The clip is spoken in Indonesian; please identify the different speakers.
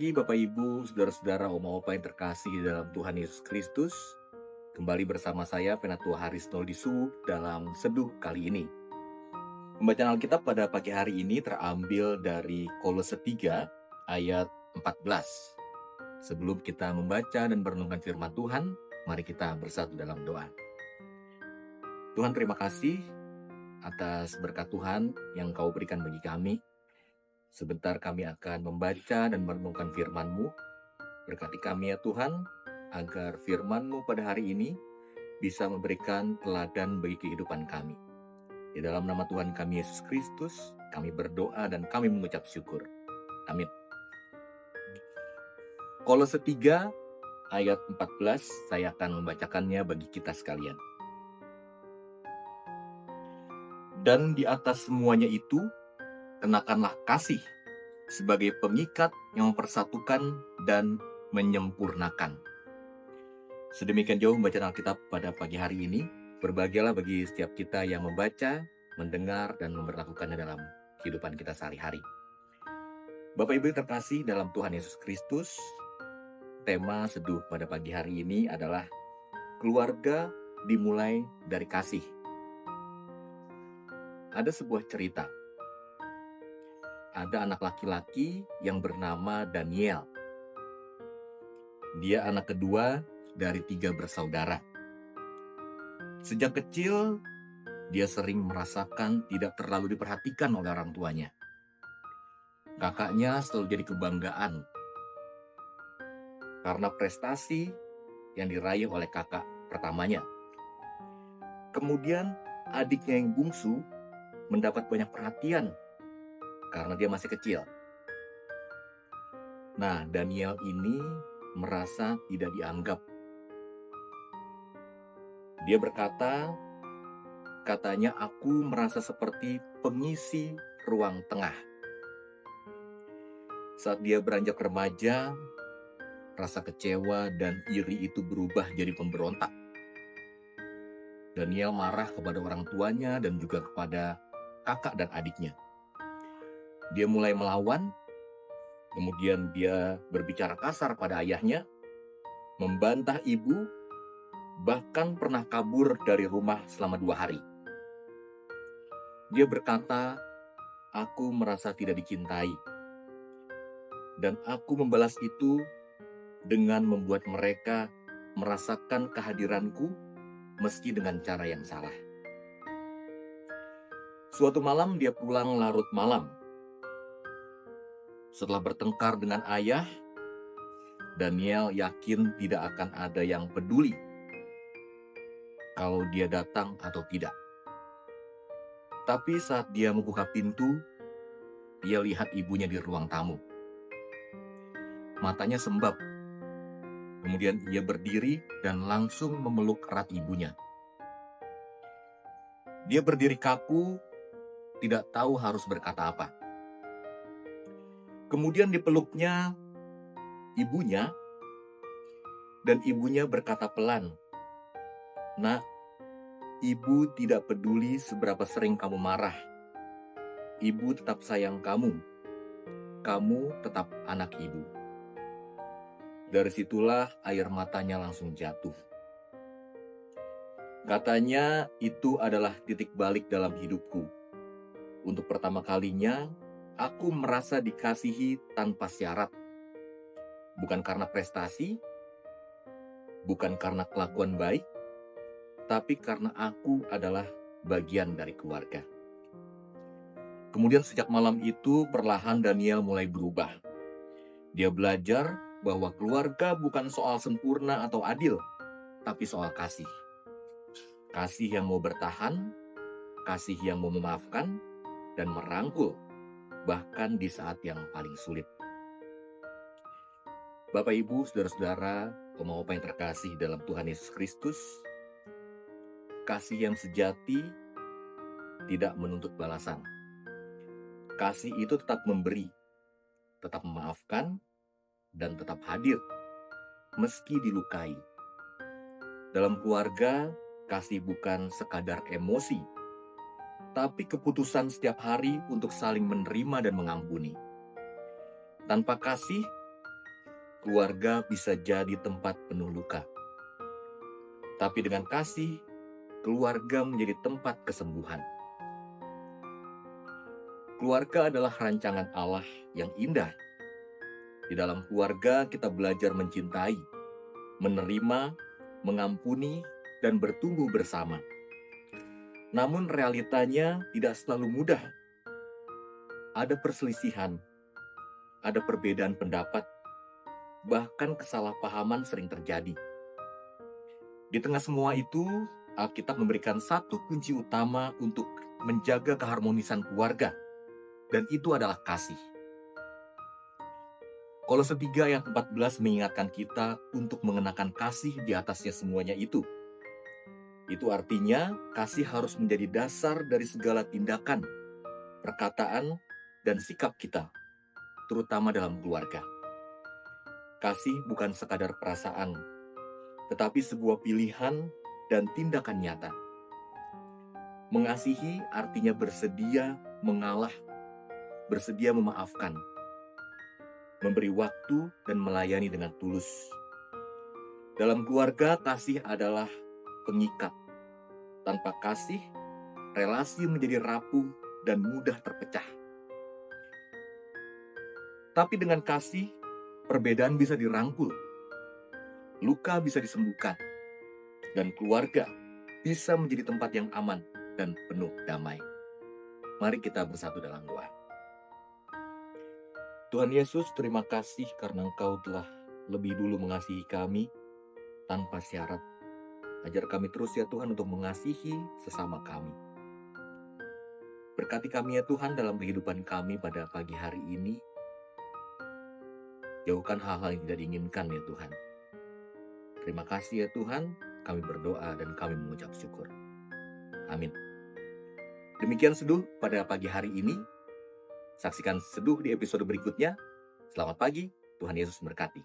Speaker 1: pagi Bapak Ibu, saudara-saudara, oma-opa yang terkasih di dalam Tuhan Yesus Kristus. Kembali bersama saya Penatua Haris Noldisu dalam seduh kali ini. Pembacaan Alkitab pada pagi hari ini terambil dari Kolose 3 ayat 14. Sebelum kita membaca dan merenungkan firman Tuhan, mari kita bersatu dalam doa. Tuhan, terima kasih atas berkat Tuhan yang Kau berikan bagi kami. Sebentar kami akan membaca dan merenungkan firman-Mu. Berkati kami ya Tuhan, agar firman-Mu pada hari ini bisa memberikan teladan bagi kehidupan kami. Di dalam nama Tuhan kami Yesus Kristus, kami berdoa dan kami mengucap syukur. Amin. Kolose 3 ayat 14, saya akan membacakannya bagi kita sekalian. Dan di atas semuanya itu, kenakanlah kasih sebagai pengikat yang mempersatukan dan menyempurnakan. Sedemikian jauh bacaan Alkitab pada pagi hari ini. Berbahagialah bagi setiap kita yang membaca, mendengar, dan memperlakukannya dalam kehidupan kita sehari-hari. Bapak Ibu terkasih dalam Tuhan Yesus Kristus, tema seduh pada pagi hari ini adalah keluarga dimulai dari kasih. Ada sebuah cerita. Ada anak laki-laki yang bernama Daniel. Dia anak kedua dari 3 bersaudara. Sejak kecil, dia sering merasakan tidak terlalu diperhatikan oleh orang tuanya. Kakaknya selalu jadi kebanggaan karena prestasi yang diraih oleh kakak pertamanya. Kemudian adiknya yang bungsu mendapat banyak perhatian karena dia masih kecil. Nah, Daniel ini merasa tidak dianggap. Dia berkata, katanya aku merasa seperti pengisi ruang tengah. Saat dia beranjak remaja, rasa kecewa dan iri itu berubah jadi pemberontak. Daniel marah kepada orang tuanya dan juga kepada kakak dan adiknya. Dia mulai melawan, kemudian dia berbicara kasar pada ayahnya, membantah ibu, bahkan pernah kabur dari rumah selama 2 hari. Dia berkata, aku merasa tidak dicintai. Dan aku membalas itu dengan membuat mereka merasakan kehadiranku meski dengan cara yang salah. Suatu malam dia pulang larut malam. Setelah bertengkar dengan ayah, Daniel yakin tidak akan ada yang peduli kalau dia datang atau tidak. Tapi saat dia membuka pintu, dia lihat ibunya di ruang tamu. Matanya sembab. Kemudian ia berdiri dan langsung memeluk erat ibunya. Dia berdiri kaku, tidak tahu harus berkata apa. Kemudian dipeluknya ibunya, dan ibunya berkata pelan, "Nak, ibu tidak peduli seberapa sering kamu marah. Ibu tetap sayang kamu. Kamu tetap anak ibu." Dari situlah air matanya langsung jatuh. Katanya itu adalah titik balik dalam hidupku. Untuk pertama kalinya, aku merasa dikasihi tanpa syarat. Bukan karena prestasi, bukan karena kelakuan baik, tapi karena aku adalah bagian dari keluarga. Kemudian sejak malam itu, perlahan Daniel mulai berubah. Dia belajar bahwa keluarga bukan soal sempurna atau adil, tapi soal kasih. Kasih yang mau bertahan, kasih yang mau memaafkan, dan merangkul, bahkan di saat yang paling sulit. Bapak, Ibu, saudara-saudara, oma-opa yang terkasih dalam Tuhan Yesus Kristus, kasih yang sejati tidak menuntut balasan. Kasih itu tetap memberi, tetap memaafkan, dan tetap hadir, meski dilukai. Dalam keluarga, kasih bukan sekadar emosi, tapi keputusan setiap hari untuk saling menerima dan mengampuni. Tanpa kasih, keluarga bisa jadi tempat penuh luka. Tapi dengan kasih, keluarga menjadi tempat kesembuhan. Keluarga adalah rancangan Allah yang indah. Di dalam keluarga kita belajar mencintai, menerima, mengampuni, dan bertumbuh bersama. Namun realitanya tidak selalu mudah. Ada perselisihan, ada perbedaan pendapat, bahkan kesalahpahaman sering terjadi. Di tengah semua itu, Alkitab memberikan satu kunci utama untuk menjaga keharmonisan keluarga, dan itu adalah kasih. Kolose 3 ayat 14 mengingatkan kita untuk mengenakan kasih di atasnya semuanya itu. Itu artinya kasih harus menjadi dasar dari segala tindakan, perkataan, dan sikap kita, terutama dalam keluarga. Kasih bukan sekadar perasaan, tetapi sebuah pilihan dan tindakan nyata. Mengasihi artinya bersedia mengalah, bersedia memaafkan, memberi waktu dan melayani dengan tulus. Dalam keluarga, kasih adalah pengikat. Tanpa kasih, relasi menjadi rapuh dan mudah terpecah. Tapi dengan kasih, perbedaan bisa dirangkul, luka bisa disembuhkan, dan keluarga bisa menjadi tempat yang aman dan penuh damai. Mari kita bersatu dalam doa. Tuhan Yesus, terima kasih karena Engkau telah lebih dulu mengasihi kami tanpa syarat. Ajar kami terus ya Tuhan untuk mengasihi sesama kami. Berkati kami ya Tuhan dalam kehidupan kami pada pagi hari ini. Jauhkan hal-hal yang tidak diinginkan ya Tuhan. Terima kasih ya Tuhan, kami berdoa dan kami mengucap syukur. Amin. Demikian seduh pada pagi hari ini. Saksikan seduh di episode berikutnya. Selamat pagi, Tuhan Yesus memberkati.